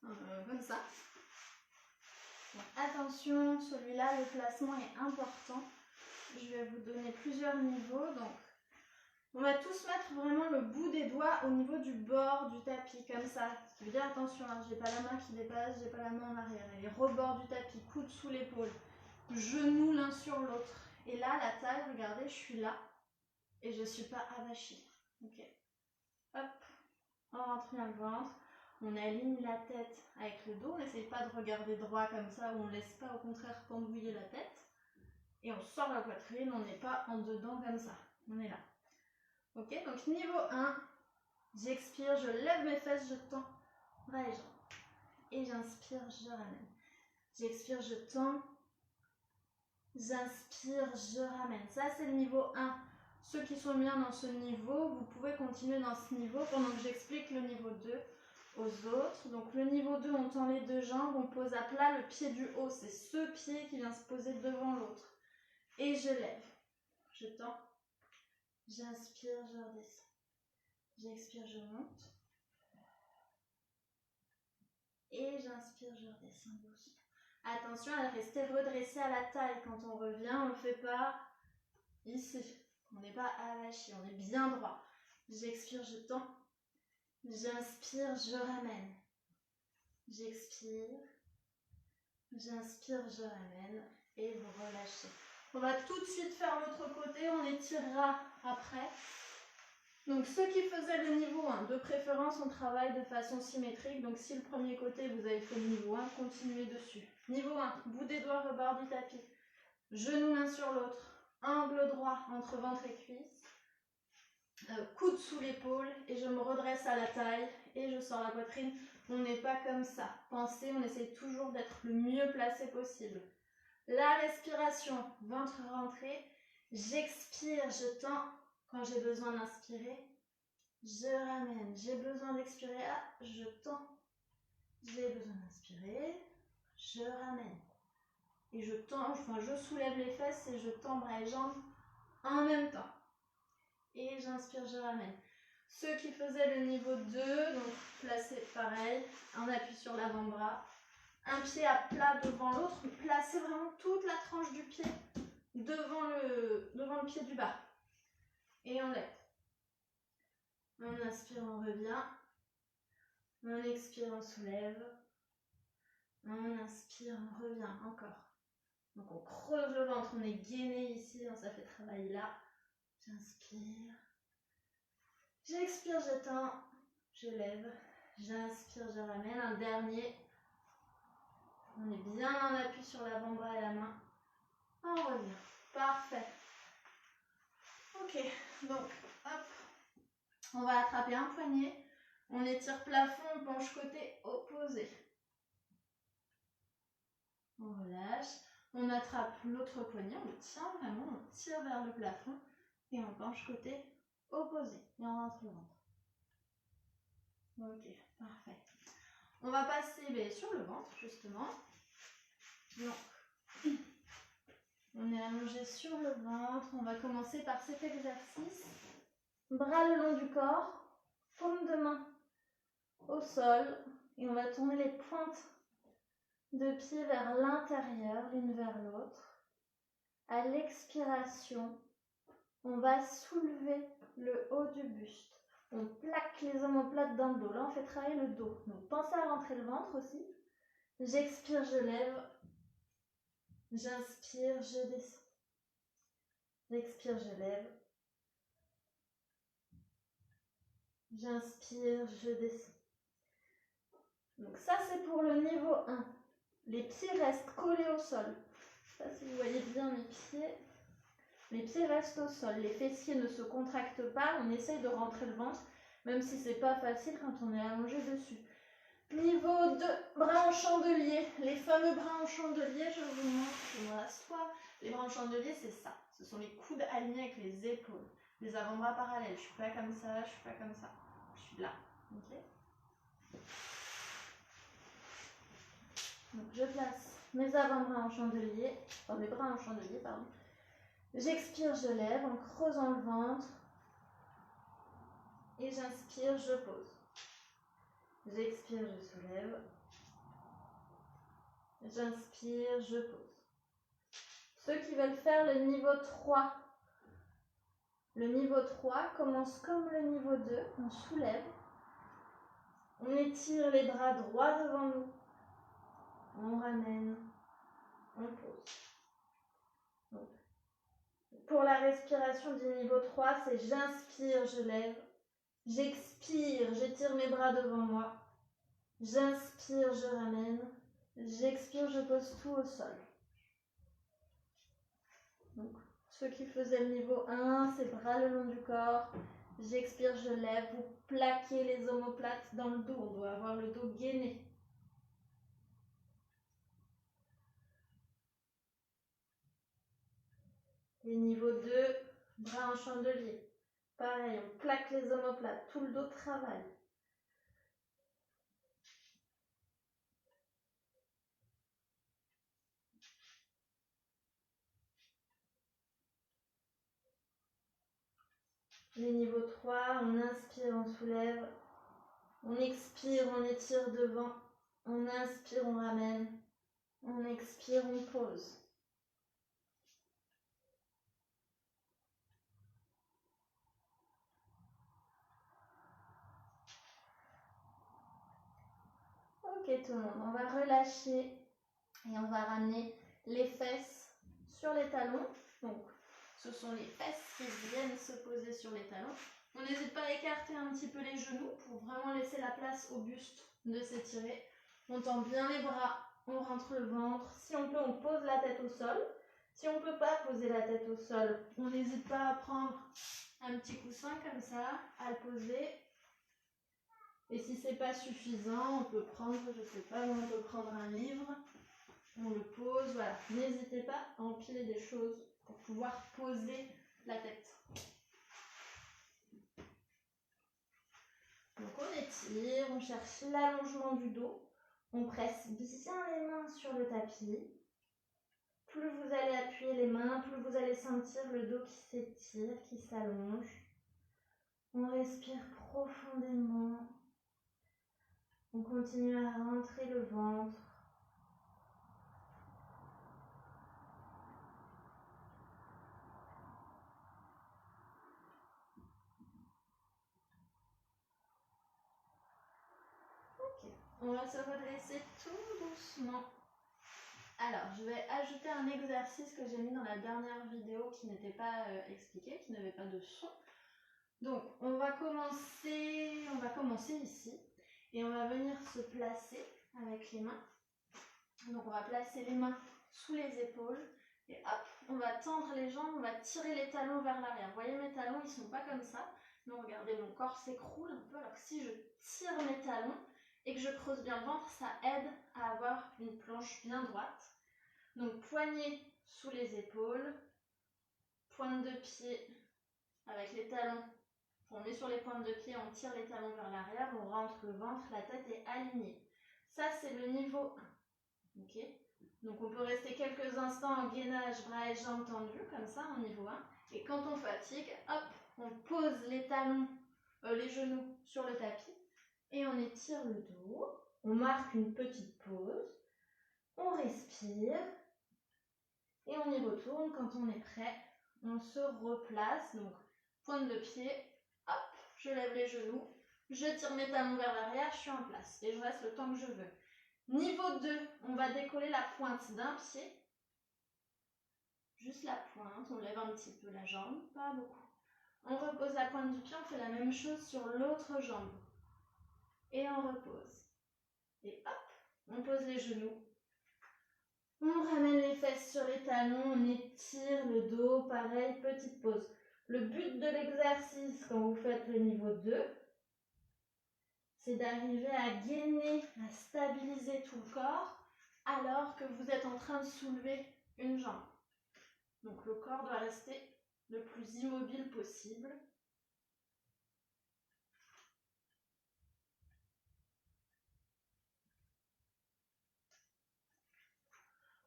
comme ça. Donc, attention, celui-là, le placement est important. Je vais vous donner plusieurs niveaux. Donc, on va tous mettre vraiment le bout des doigts au niveau du bord du tapis, comme ça. Ce qui veut dire, attention, hein, j'ai pas la main qui dépasse, j'ai pas la main en arrière. Et les rebords du tapis, coude sous l'épaule, genoux l'un sur l'autre. Et là, la taille, regardez, je suis là et je suis pas avachie. Ok. Hop, on rentre dans le ventre. On aligne la tête avec le dos. On n'essaye pas de regarder droit comme ça, ou on ne laisse pas au contraire pendouiller la tête. Et on sort la poitrine, on n'est pas en dedans comme ça. On est là. Ok, donc niveau 1, j'expire, je lève mes fesses, je tends bras et jambes. Et j'inspire, je ramène. J'expire, je tends. J'inspire, je ramène. Ça, c'est le niveau 1. Ceux qui sont bien dans ce niveau, vous pouvez continuer dans ce niveau pendant que j'explique le niveau 2 aux autres. Donc le niveau 2, on tend les deux jambes, on pose à plat le pied du haut. C'est ce pied qui vient se poser devant l'autre. Et je lève. Je tends. J'inspire, je redescends. J'expire, je monte. Et j'inspire, je redescends doucement. Attention à rester redressé à la taille. Quand on revient, on ne le fait pas ici. On n'est pas avachi, on est bien droit. J'expire, je tends. J'inspire, je ramène. J'expire. J'inspire, je ramène. Et vous relâchez. On va tout de suite faire l'autre côté. On étirera après. Donc ceux qui faisaient le niveau 1, de préférence on travaille de façon symétrique. Donc si le premier côté vous avez fait le niveau 1, continuez dessus. Niveau 1, bout des doigts, rebord du tapis. Genoux l'un sur l'autre. Angle droit entre ventre et cuisse. Coude sous l'épaule et je me redresse à la taille et je sors la poitrine. On n'est pas comme ça. Pensez, on essaie toujours d'être le mieux placé possible. La respiration, ventre rentré. J'expire, je tends. Quand j'ai besoin d'inspirer, je ramène. J'ai besoin d'expirer, je tends. J'ai besoin d'inspirer, je ramène. Et je tends, enfin je soulève les fesses et je tends bras et jambes en même temps. Et j'inspire, je ramène. Ceux qui faisaient le niveau 2, donc placez pareil, un appui sur l'avant-bras, un pied à plat devant l'autre, placez vraiment toute la tranche du pied devant le pied du bas. Et on lève. On inspire, on revient. On expire, on soulève. On inspire, on revient encore. Donc on creuse le ventre, on est gainé ici, ça fait travailler là. J'inspire. J'expire, je tends. Je lève. J'inspire, je ramène. Un dernier. On est bien en appui sur l'avant-bras et la main. On revient. Parfait. Ok, donc hop. On va attraper un poignet. On étire plafond, on penche côté opposé. On relâche. On attrape l'autre poignet, on le tient vraiment, on tire vers le plafond et on penche côté opposé. Et on rentre le ventre. Ok, parfait. On va passer sur le ventre justement. Donc, on est allongé sur le ventre. On va commencer par cet exercice. Bras le long du corps, paume de main au sol. Et on va tourner les pointes de pieds vers l'intérieur, l'une vers l'autre. À l'expiration, on va soulever le haut du buste. On plaque les omoplates dans le dos. Là, on fait travailler le dos. Donc, pensez à rentrer le ventre aussi. J'expire, je lève. J'inspire, je descends. J'expire, je lève. J'inspire, je descends. Donc ça, c'est pour le niveau 1. Les pieds restent collés au sol. Je ne sais pas si vous voyez bien mes pieds. Les pieds restent au sol. Les fessiers ne se contractent pas. On essaye de rentrer le ventre, même si ce n'est pas facile quand on est allongé dessus. Niveau 2, bras en chandelier. Les fameux bras en chandelier, je vous montre. Je m'assois. Les bras en chandelier, c'est ça. Ce sont les coudes alignés avec les épaules. Les avant-bras parallèles, je suis pas comme ça, je suis pas comme ça. Je suis là, ok? Donc je place mes avant-bras en chandelier, enfin mes bras en chandelier, pardon. J'expire, je lève en creusant le ventre. Et j'inspire, je pose. J'expire, je soulève. J'inspire, je pose. Ceux qui veulent faire le niveau 3, le niveau 3 commence comme le niveau 2. On soulève. On étire les bras droits devant nous. On ramène. On pose. Donc, pour la respiration du niveau 3, c'est j'inspire, je lève. J'expire, j'étire mes bras devant moi. J'inspire, je ramène. J'expire, je pose tout au sol. Donc, ceux qui faisaient le niveau 1, c'est bras le long du corps. J'expire, je lève. Vous plaquez les omoplates dans le dos. On doit avoir le dos gainé. Et niveau 2, bras en chandelier. Pareil, on plaque les omoplates. Tout le dos travaille. Les niveaux 3, on inspire, on soulève. On expire, on étire devant. On inspire, on ramène. On expire, on pose. Ok tout le monde, on va relâcher et on va ramener les fesses sur les talons. Donc ce sont les fesses qui viennent se poser sur les talons. On n'hésite pas à écarter un petit peu les genoux pour vraiment laisser la place au buste de s'étirer. On tend bien les bras, on rentre le ventre. Si on peut, on pose la tête au sol. Si on ne peut pas poser la tête au sol, on n'hésite pas à prendre un petit coussin comme ça, à le poser. Et si c'est pas suffisant, on peut prendre, je sais pas, on peut prendre un livre, on le pose, voilà. N'hésitez pas à empiler des choses pour pouvoir poser la tête. Donc on étire, on cherche l'allongement du dos, on presse bien les mains sur le tapis. Plus vous allez appuyer les mains, plus vous allez sentir le dos qui s'étire, qui s'allonge. On respire profondément. On continue à rentrer le ventre. Ok, on va se redresser tout doucement. Alors, je vais ajouter un exercice que j'ai mis dans la dernière vidéo qui n'était pas expliqué, qui n'avait pas de son. Donc, on va commencer ici et on va venir se placer avec les mains. Donc, on va placer les mains sous les épaules et hop, on va tendre les jambes, on va tirer les talons vers l'arrière. Vous voyez, mes talons, ils ne sont pas comme ça. Donc, regardez, mon corps s'écroule un peu. Alors que si je tire mes talons et que je creuse bien le ventre, ça aide à avoir une planche bien droite. Donc, poignets sous les épaules, pointe de pied avec les talons. On met sur les pointes de pied, on tire les talons vers l'arrière, on rentre le ventre, la tête est alignée. Ça, c'est le niveau 1. Ok ? Donc, on peut rester quelques instants en gainage, bras et jambes tendus, comme ça, en niveau 1. Et quand on fatigue, hop, on pose les talons, les genoux sur le tapis et on étire le dos. On marque une petite pause. On respire. Et on y retourne quand on est prêt. On se replace. Donc, pointe de pied. Hop, je lève les genoux. Je tire mes talons vers l'arrière. Je suis en place. Et je reste le temps que je veux. Niveau 2, on va décoller la pointe d'un pied. Juste la pointe. On lève un petit peu la jambe. Pas beaucoup. On repose la pointe du pied. On fait la même chose sur l'autre jambe. Et on repose. Et hop, on pose les genoux. On ramène les fesses sur les talons, on étire le dos, pareil, petite pause. Le but de l'exercice quand vous faites le niveau 2, c'est d'arriver à gainer, à stabiliser tout le corps alors que vous êtes en train de soulever une jambe. Donc le corps doit rester le plus immobile possible.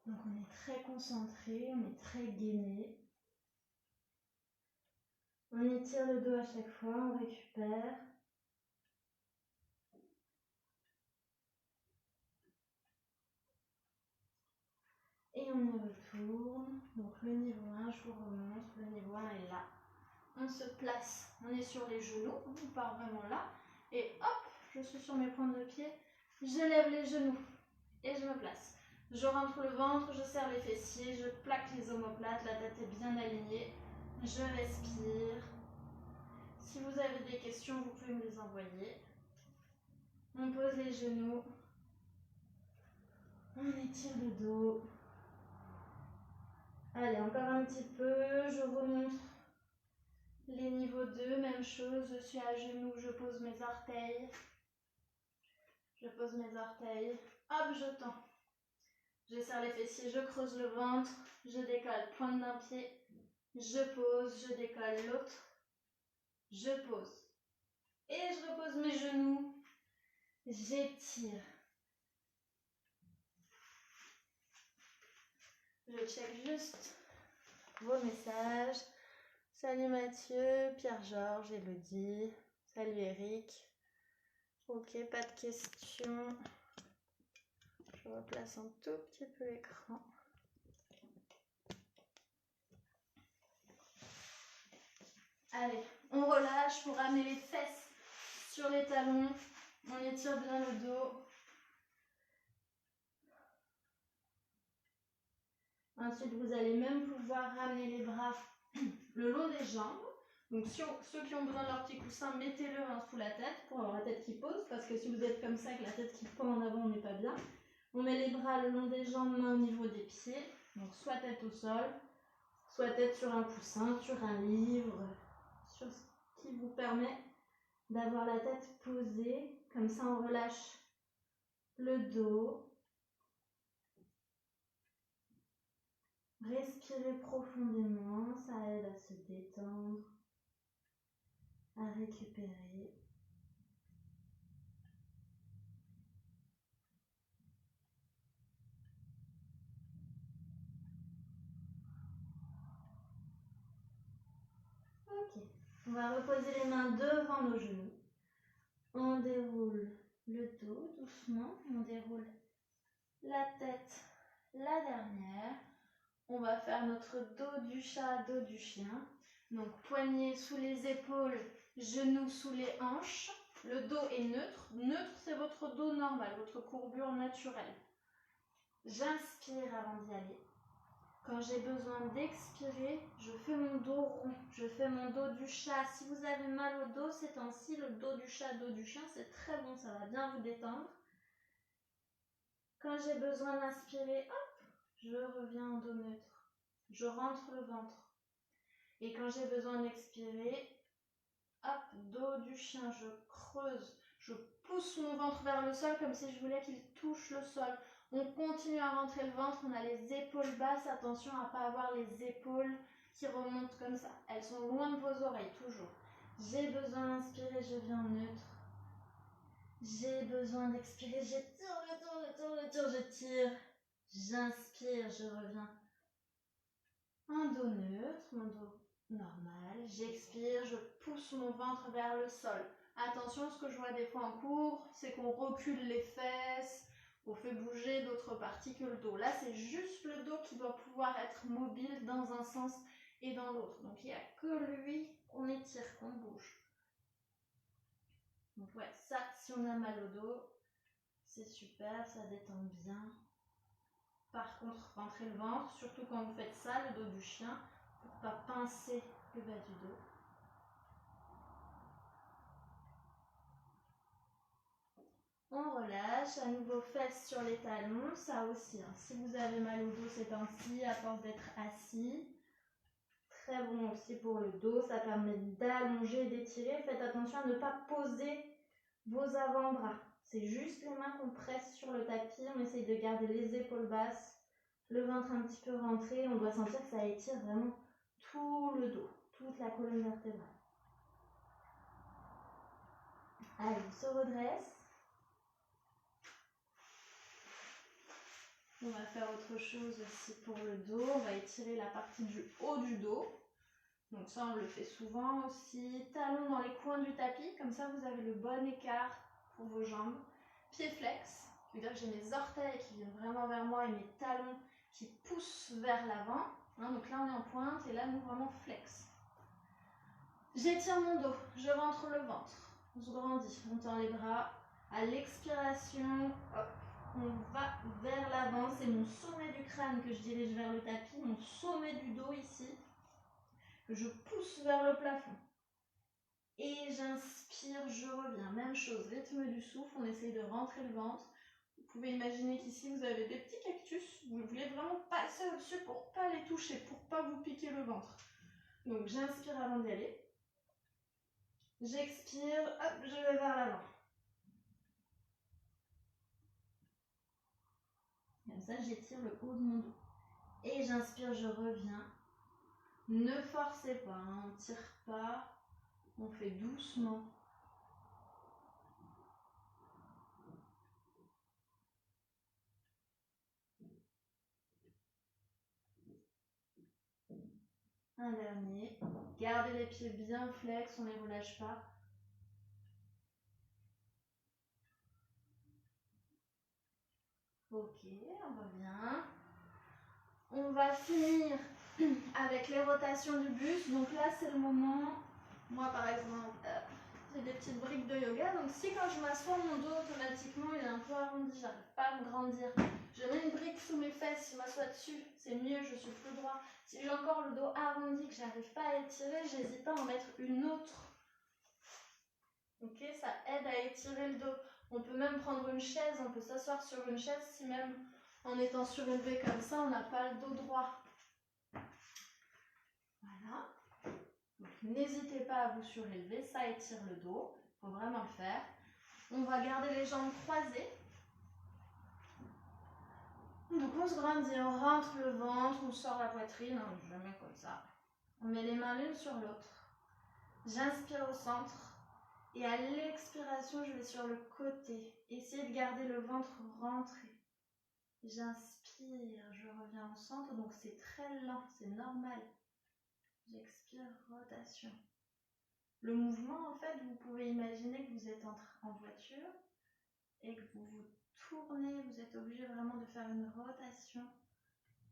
Donc on est très concentré, on est très gainé. On étire le dos à chaque fois, on récupère. Et on y retourne. Donc le niveau 1, je vous remonte, le niveau 1 est là. On se place, on est sur les genoux, on part vraiment là. Et hop, je suis sur mes pointes de pied, je lève les genoux et je me place. Je rentre le ventre, je serre les fessiers, je plaque les omoplates, la tête est bien alignée. Je respire. Si vous avez des questions, vous pouvez me les envoyer. On pose les genoux. On étire le dos. Allez, encore un petit peu. Je remonte les niveaux 2. Même chose, je suis à genoux, je pose mes orteils. Je pose mes orteils. Hop, je tends. Je serre les fessiers, je creuse le ventre. Je décolle pointe d'un pied. Je pose, je décolle l'autre. Je pose. Et je repose mes genoux. J'étire. Je check juste vos messages. Salut Mathieu, Pierre-Georges, Elodie. Salut Eric. Ok, pas de questions. Je replace un tout petit peu l'écran. Allez, on relâche pour ramener les fesses sur les talons. On étire bien le dos. Ensuite, vous allez même pouvoir ramener les bras le long des jambes. Donc, ceux qui ont besoin de leur petit coussin, mettez-le sous la tête pour avoir la tête qui pose. Parce que si vous êtes comme ça, avec la tête qui pend en avant, on n'est pas bien. On met les bras le long des jambes, mains au niveau des pieds. Donc, soit tête au sol, soit tête sur un coussin, sur un livre, sur ce qui vous permet d'avoir la tête posée. Comme ça, on relâche le dos. Respirez profondément, ça aide à se détendre, à récupérer. Ok, on va reposer les mains devant nos genoux. On déroule le dos doucement, on déroule la tête, la dernière. On va faire notre dos du chat, dos du chien. Donc poignets sous les épaules, genoux sous les hanches. Le dos est neutre. Neutre, c'est votre dos normal, votre courbure naturelle. J'inspire avant d'y aller. Quand j'ai besoin d'expirer, je fais mon dos rond. Je fais mon dos du chat. Si vous avez mal au dos ces temps-ci, le dos du chat, dos du chien, c'est très bon. Ça va bien vous détendre. Quand j'ai besoin d'inspirer, hop, je reviens en dos neutre. Je rentre le ventre. Et quand j'ai besoin d'expirer, hop, dos du chien, je creuse, je pousse mon ventre vers le sol comme si je voulais qu'il touche le sol. On continue à rentrer le ventre, on a les épaules basses, attention à ne pas avoir les épaules qui remontent comme ça. Elles sont loin de vos oreilles, toujours. J'ai besoin d'inspirer, je viens neutre. J'ai besoin d'expirer, je tire. J'inspire, je reviens. Un dos neutre, mon dos normal. J'expire, je pousse mon ventre vers le sol. Attention, ce que je vois des fois en cours, c'est qu'on recule les fesses, on fait bouger d'autres parties que le dos. Là, c'est juste le dos qui doit pouvoir être mobile dans un sens et dans l'autre. Donc, il n'y a que lui qu'on étire, qu'on bouge. Donc, ouais, ça, si on a mal au dos, c'est super, ça détend bien. Par contre, rentrez le ventre, surtout quand vous faites ça, le dos du chien, pour ne pas pincer le bas du dos. On relâche, à nouveau fesses sur les talons, ça aussi. Si vous avez mal au dos ces temps-ci, à force d'être assis, très bon aussi pour le dos, ça permet d'allonger et d'étirer. Faites attention à ne pas poser vos avant-bras. C'est juste les mains qu'on presse sur le tapis, on essaye de garder les épaules basses, le ventre un petit peu rentré, on doit sentir que ça étire vraiment tout le dos, toute la colonne vertébrale. Allez, on se redresse. On va faire autre chose aussi pour le dos. On va étirer la partie du haut du dos. Donc ça, on le fait souvent aussi. Talons dans les coins du tapis. Comme ça, vous avez le bon écart pour vos jambes. Pieds flex. C'est-à-dire que j'ai mes orteils qui viennent vraiment vers moi et mes talons qui poussent vers l'avant. Donc là, on est en pointe et là, nous, vraiment flex. J'étire mon dos. Je rentre le ventre. On se grandit. On tend les bras. À l'expiration, hop. On va vers l'avant, c'est mon sommet du crâne que je dirige vers le tapis, mon sommet du dos ici, que je pousse vers le plafond. Et j'inspire, je reviens. Même chose, rythme du souffle, on essaye de rentrer le ventre. Vous pouvez imaginer qu'ici vous avez des petits cactus, vous voulez vraiment passer au-dessus pour ne pas les toucher, pour ne pas vous piquer le ventre. Donc j'inspire avant d'y aller. J'expire, hop, je vais vers l'avant. Comme ça, j'étire le haut de mon dos. Et j'inspire, je reviens. Ne forcez pas, on ne tire pas. On fait doucement. Un dernier. Gardez les pieds bien flex, on ne les relâche pas. Ok, on revient. On va finir avec les rotations du buste. Donc là, c'est le moment. Moi, par exemple, j'ai des petites briques de yoga. Donc si quand je m'assois, mon dos, automatiquement, il est un peu arrondi. J'arrive pas à me grandir. Je mets une brique sous mes fesses. Je m'assois dessus. C'est mieux, je suis plus droit. Si j'ai encore le dos arrondi, que j'arrive pas à étirer, j'hésite pas à en mettre une autre. Ok, ça aide à étirer le dos. On peut même prendre une chaise, on peut s'asseoir sur une chaise si même en étant surélevé comme ça, on n'a pas le dos droit. Voilà. N'hésitez pas à vous surélever, ça étire le dos. Il faut vraiment le faire. On va garder les jambes croisées. Donc on se grandit, on rentre le ventre, on sort la poitrine, je mets comme ça. On met les mains l'une sur l'autre. J'inspire au centre. Et à l'expiration, je vais sur le côté. Essayez de garder le ventre rentré. J'inspire, je reviens au centre, donc c'est très lent, c'est normal. J'expire, rotation. Le mouvement, en fait, vous pouvez imaginer que vous êtes en voiture et que vous vous tournez, vous êtes obligé vraiment de faire une rotation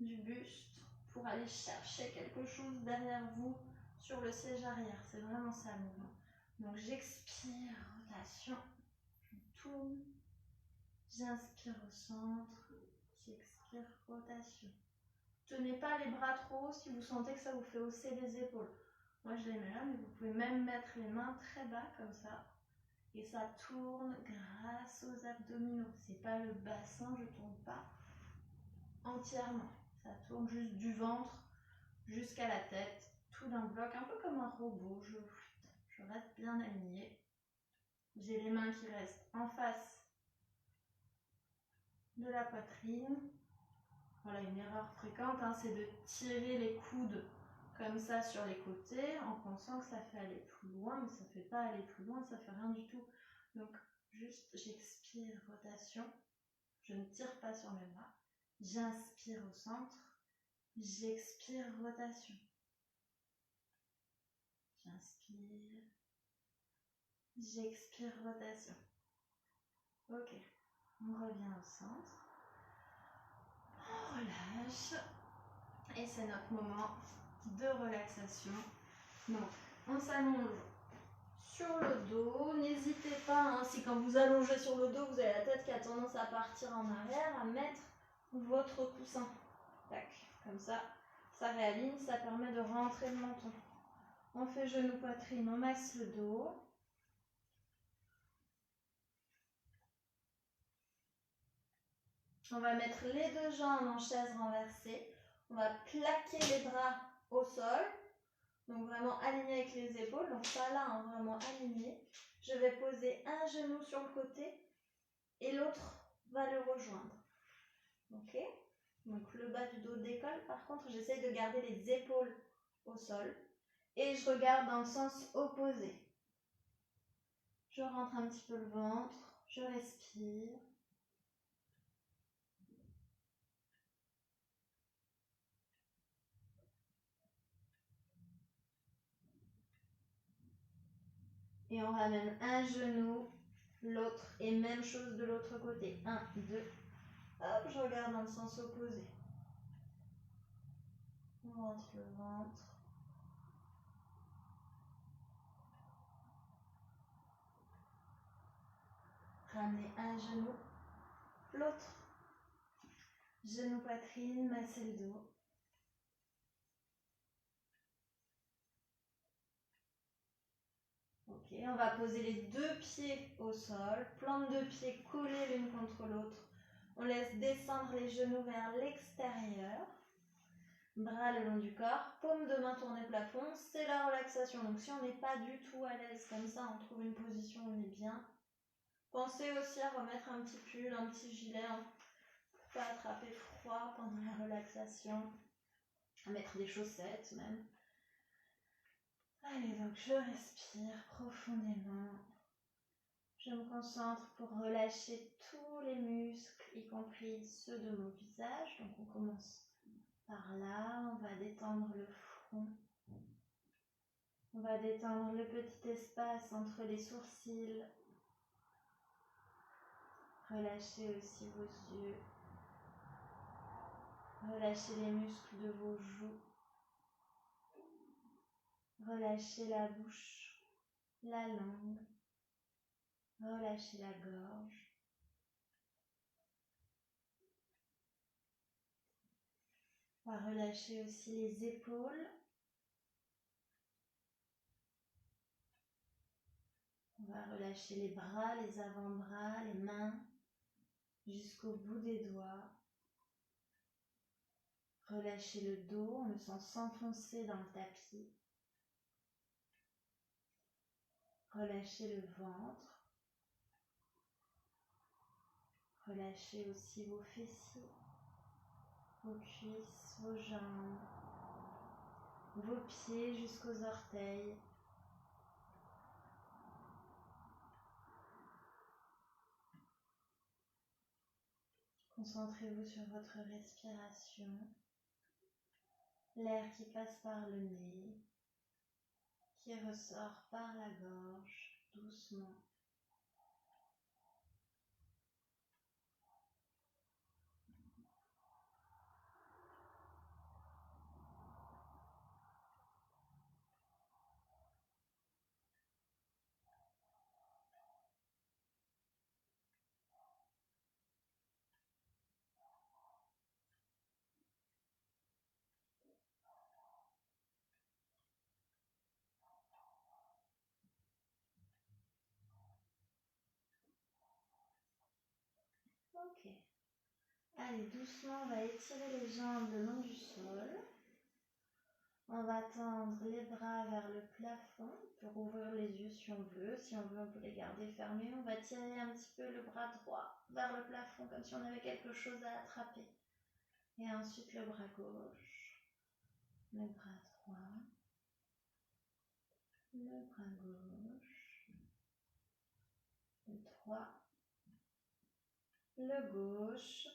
du buste pour aller chercher quelque chose derrière vous sur le siège arrière. C'est vraiment ça le mouvement. Donc j'expire, rotation, je tourne, j'inspire au centre, j'expire, rotation. Tenez pas les bras trop hauts si vous sentez que ça vous fait hausser les épaules. Moi je les mets là, mais vous pouvez même mettre les mains très bas comme ça. Et ça tourne grâce aux abdominaux. C'est pas le bassin, je tourne pas entièrement. Ça tourne juste du ventre jusqu'à la tête, tout d'un bloc, un peu comme un robot. Je reste bien alignée. J'ai les mains qui restent en face de la poitrine. Voilà, une erreur fréquente, c'est de tirer les coudes comme ça sur les côtés en pensant que ça fait aller plus loin, mais ça ne fait pas aller plus loin, ça fait rien du tout. Donc, juste, j'expire, rotation. Je ne tire pas sur mes bras. J'inspire au centre. J'expire, rotation. J'inspire. J'expire, rotation. Ok, on revient au centre. On relâche. Et c'est notre moment de relaxation. Donc, on s'allonge sur le dos. N'hésitez pas, si quand vous allongez sur le dos, vous avez la tête qui a tendance à partir en arrière, à mettre votre coussin. Tac, comme ça, ça réaligne, ça permet de rentrer le menton. On fait genou, poitrine, on masse le dos. On va mettre les deux jambes en chaise renversée. On va plaquer les bras au sol. Donc vraiment aligné avec les épaules. Donc pas là, vraiment aligné. Je vais poser un genou sur le côté et l'autre va le rejoindre. Ok? Donc le bas du dos décolle. Par contre, j'essaye de garder les épaules au sol. Et je regarde dans le sens opposé. Je rentre un petit peu le ventre, je respire. Et on ramène un genou, l'autre, et même chose de l'autre côté. 1, 2, hop, je regarde dans le sens opposé. On rentre le ventre. Ramener un genou, l'autre. Genou, poitrine, masser le dos. Ok, on va poser les deux pieds au sol, plante de pieds collées l'une contre l'autre. On laisse descendre les genoux vers l'extérieur. Bras le long du corps, paume de main tournée plafond, c'est la relaxation. Donc si on n'est pas du tout à l'aise comme ça, on trouve une position où on est bien. Pensez aussi à remettre un petit pull, un petit gilet pour ne pas attraper froid pendant la relaxation. À mettre des chaussettes même. Allez, donc je respire profondément. Je me concentre pour relâcher tous les muscles, y compris ceux de mon visage. Donc on commence par là, on va détendre le front. On va détendre le petit espace entre les sourcils. Relâchez aussi vos yeux. Relâchez les muscles de vos joues. Relâchez la bouche, la langue. Relâchez la gorge. On va relâcher aussi les épaules. On va relâcher les bras, les avant-bras, les mains, jusqu'au bout des doigts. Relâchez le dos, on le sent s'enfoncer dans le tapis. Relâchez le ventre. Relâchez aussi vos fessiers, vos cuisses, vos jambes, vos pieds jusqu'aux orteils. Concentrez-vous sur votre respiration, l'air qui passe par le nez, qui ressort par la gorge doucement. Ok. Allez, doucement, on va étirer les jambes le long du sol. On va tendre les bras vers le plafond pour ouvrir les yeux si on veut. Si on veut, on peut les garder fermés. On va tirer un petit peu le bras droit vers le plafond comme si on avait quelque chose à attraper. Et ensuite le bras gauche, le bras droit, le bras gauche, le droit, le gauche.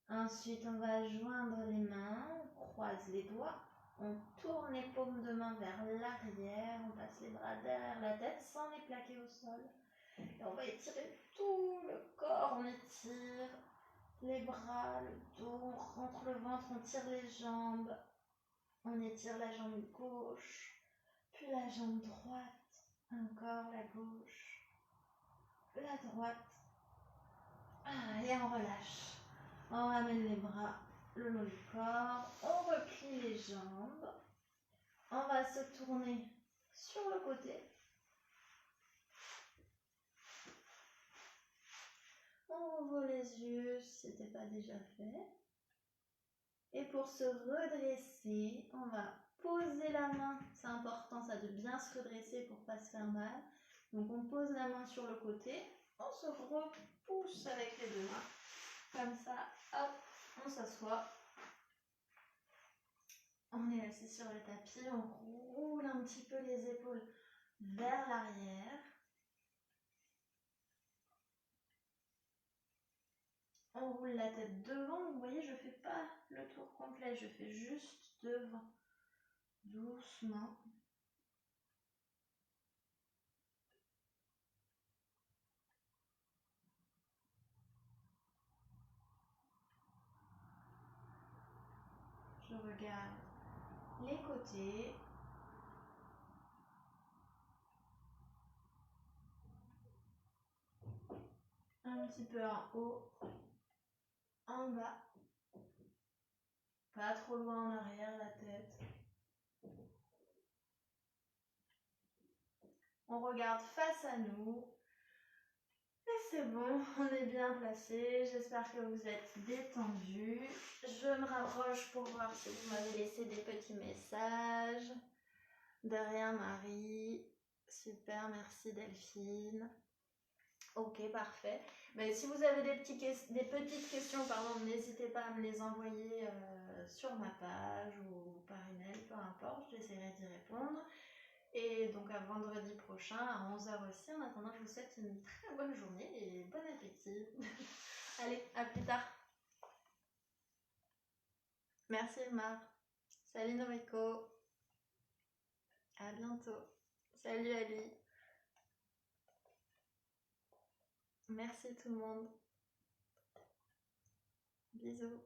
Ensuite, on va joindre les mains, on croise les doigts. On tourne les paumes de main vers l'arrière, on passe les bras derrière la tête sans les plaquer au sol. Et on va étirer tout le corps, on étire les bras, le dos, on rentre le ventre, on tire les jambes. On étire la jambe gauche, puis la jambe droite, encore la gauche, la droite. Et on relâche. On ramène les bras le long du corps, on replie les jambes. On va se tourner sur le côté. On ouvre les yeux si ce n'était pas déjà fait. Et pour se redresser, on va poser la main. C'est important ça de bien se redresser pour ne pas se faire mal. Donc on pose la main sur le côté. On se repousse avec les deux mains. Comme ça, hop, on s'assoit. On est assis sur le tapis, on roule un petit peu les épaules vers l'arrière. On roule la tête devant, vous voyez, je ne fais pas le tour complet, je fais juste devant, doucement. Je regarde les côtés. Un petit peu en haut, en bas. Pas trop loin en arrière la tête. On regarde face à nous. Et c'est bon, on est bien placé. J'espère que vous êtes détendus. Je me rapproche pour voir si vous m'avez laissé des petits messages. De rien Marie. Super, merci Delphine. Ok, parfait. Mais si vous avez des petites questions, n'hésitez pas à me les envoyer sur ma page ou par email, peu importe, j'essaierai d'y répondre. Et donc à vendredi prochain à 11h aussi. En attendant, je vous souhaite une très bonne journée et bon appétit. Allez, à plus tard. Merci Mar. Salut Noriko. À bientôt. Salut Ali. Merci tout le monde. Bisous.